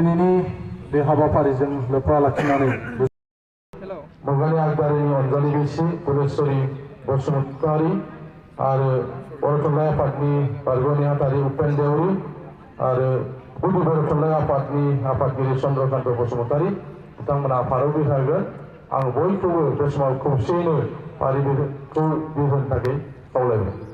दिनैनि बे हाबाफारिजों लोब्बा लाखिनानै मुगानि आगदारिनि अनजालि बिसि पुरेश्वरी बसुमतारी आरो बर' थुनलाइ आफादनि बारग' नेहाथारि उपेन देउरि आरो गुदि बर' थुनलाइ आफादनि आफादगिरि चन्द्रकान्त बसुमतारी बिथांमोना आफादाव बिरहागोन। आं बयखौबो बे समाव खौसेयैनो फारिखौ बिरहोनो थाखाय खावलायबाय।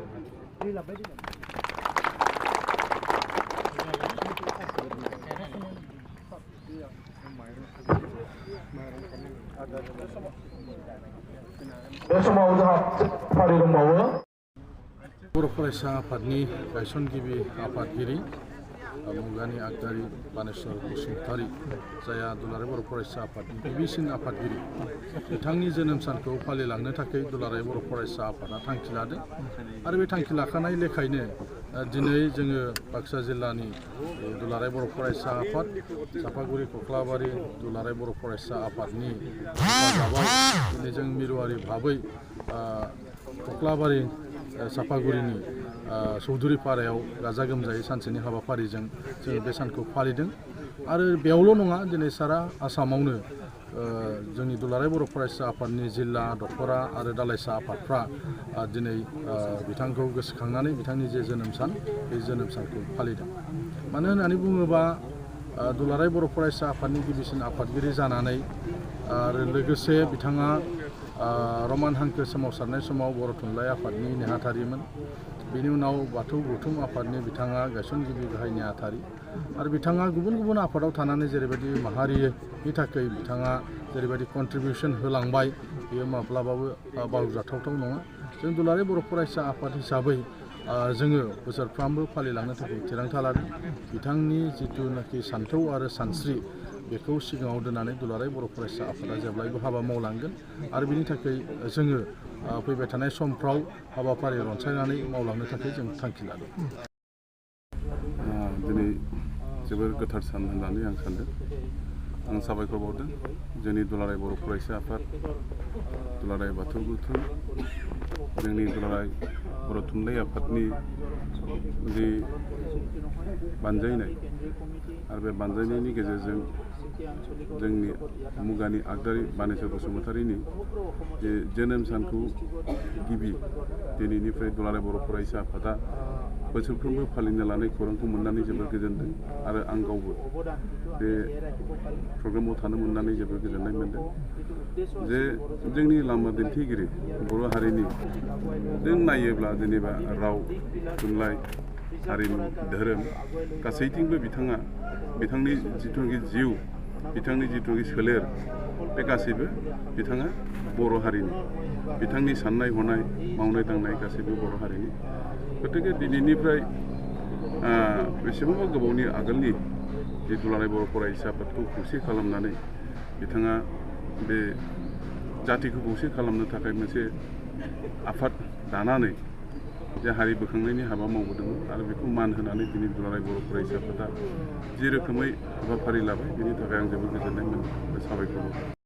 बे समाव जोंहा फारि दंबावो। बर' फरायसा आफादनि गायसनगिरि आफादगिरि मुगानि आगदारि बानेश्वर बसुमतारी जाया दुलाराय बर' फरायसा आफादनि गिबिसिन आफादगिरि बिथांनि जोनोम सानखौ फालिलांनो थाखाय दुलाराय बर' फरायसा आफादा थांखि लादों आरो बे थांखि लाखानाय लेखायैनो दिनै जोङो बाक्सा जिल्लानि दुलाराय बर' फरायसा आफाद चापागुरि कक्लाबारि दुलाराय बर' फरायसा आफादनि हेफाजाबाव दिनै जों मिरुआरि भाबै कक्लाबारि चापागुरिनि चौधुरीपारायाव गाजा गोमजायै सानसेनि हाबाफारिजों जों बे सानखौ फालिदों आरो बेयावल' नङा दिनै सारा आसामावनो जोंनि दुलाराय बर' फरायसा आफादनि जिल्ला दख'रा आरो दालाइसा आफादफ्रा दिनै बिथांखौ गोसोखांनानै बिथांनि जे जोनोम सान बे जोनोम सानखौ फालिदों। मानो होननानै बुङोबा दुलाराय बर' फरायसा आफादनि गिबिसिन आफादगिरि जानानै आरो लोगोसे बिथाङा रमान हांखो सोमावसारनाय समाव बर' थुनलाइ आफादनि नेहाथारिमोन। बेनि उनाव बाथौ गौथुम आफादनि बिथाङा गायसनगिरि गाहाय नेहाथारि आरो बिथाङा गुबुन गुबुन आफादाव थानानै जेरैबायदि माहारिनि थाखाय बिथाङा जेरैबायदि कन्ट्रिबिउसन होलांबाय बेयो माब्लाबाबो बावजाथावथाव नङा। जों दुलाराय बर' फरायसा आफाद हिसाबै जोङो बोसोरफ्रोमबो फालिलांनो थाखाय थिरांथा लादों। बिथांनि जिथुनाखि सान्थौ आरो सानस्रि बेखौ सिगाङाव दोननानै दुलाराय बर' फरायसा आफादा जेब्लायबो हाबा मावलांगोन आरो बिनि थाखाय जोङो फैबाय थानाय समफ्राव हाबाफारि रनसायनानै मावलांनो थाखाय जों थांखि लादों। दिनै जोबोर गोथार सान होननानै आं सान्दों। आं साबायखर बावदों जोंनि दुलाराय बर' फरायसा आफाद, दुलाराय बाथौ गौथुम, जोंनि दुलाराय बर' थुनलाइ आफादनि जि बानजायनाय आरो बे बानजायनायनि गेजेरजों जोंनि मुगानि आगदारि बानेश्वर बसुमतारीनि जे जोनोम सानखौ गिबि दिनैनिफ्राय दुलाराय बर' फरायसा आफादा बोसोरफ्रोमबो फालिनो लानाय खौरांखौ मोननानै जोबोर गोजोनदों आरो आं गावबो बे प्रग्रामाव थानो मोननानै जोबोर गोजोननाय मोनदों। जे जोंनि लामा दिन्थिगिरि बर' हारिनि जों नायोब्ला जेनेबा राव, थुनलाइ, हारिमु, धोरोम गासैथिंबो बिथाङा बिथांनि जिथुनाखि जिउ, बिथांनि जिथुनाखि सोलेर बे गासैबो बिथाङा बर' हारिनि, बिथांनि साननाय हनाय मावनाय दांनाय गासैबो बर' हारिनि। गतिके दिनैनिफ्राय बेसेबांबा गोबावनि आगोलनि जे दुलाराय बर' फरायसा आफादखौ खौसे खालामनानै बिथाङा बे जातिखौ खौसे खालामनो थाखाय मोनसे आफाद दानानै जे हारि बोखांनायनि हाबा मावबोदोंमोन आरो बेखौ मान होनानै दिनै दुलाराय बर' फरायसा आफादा जे रोखोमै हाबाफारि लाबाय बेनि थाखाय आं जोबोद गोजोननाय मोनदों। साबायखर।